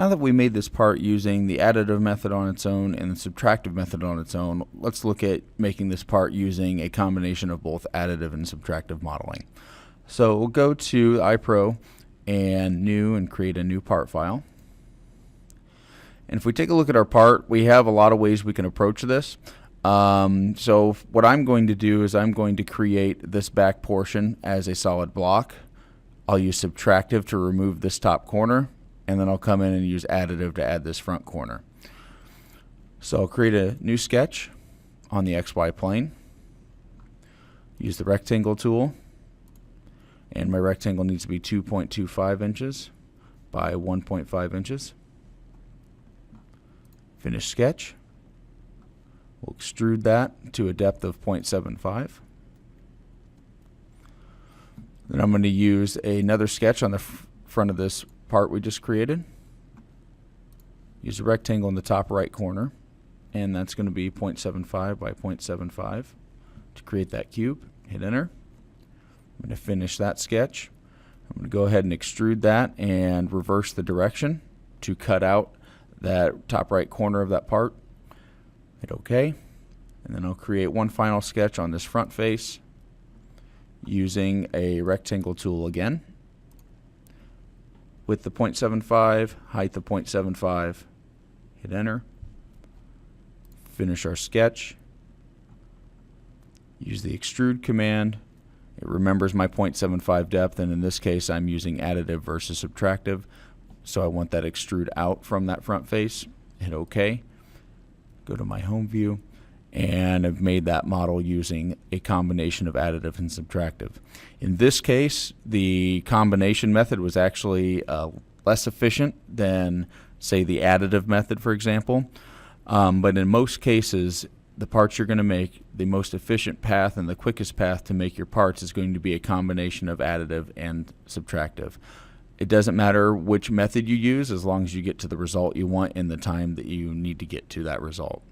Now that we made this part using the additive method on its own and the subtractive method on its own, let's look at making this part using a combination of both additive and subtractive modeling. So we'll go to iPro and New and create a new part file. And if we take a look at our part, we have a lot of ways we can approach this. So what I'm going to do is I'm going to create this back portion as a solid block. I'll use subtractive to remove this top corner, and then I'll come in and use additive to add this front corner. So I'll create a new sketch on the XY plane, use the rectangle tool, and my rectangle needs to be 2.25 inches by 1.5 inches. Finish sketch. We'll extrude that to a depth of 0.75. Then I'm going to use another sketch on the front of this part we just created. Use a rectangle in the top right corner, and that's going to be 0.75 by 0.75 to create that cube. Hit enter. I'm going to finish that sketch. I'm going to go ahead and extrude that and reverse the direction to cut out that top right corner of that part. Hit OK, and then I'll create one final sketch on this front face using a rectangle tool again. Width the 0.75, height the 0.75, hit enter, finish our sketch, use the extrude command. It remembers my 0.75 depth, and in this case I'm using additive versus subtractive, so I want that extrude out from that front face. Hit OK, go to my home view, and I've made that model using a combination of additive and subtractive. In this case, the combination method was actually less efficient than, say, the additive method, for example. But in most cases, the parts you're going to make, the most efficient path and the quickest path to make your parts is going to be a combination of additive and subtractive. It doesn't matter which method you use as long as you get to the result you want in the time that you need to get to that result.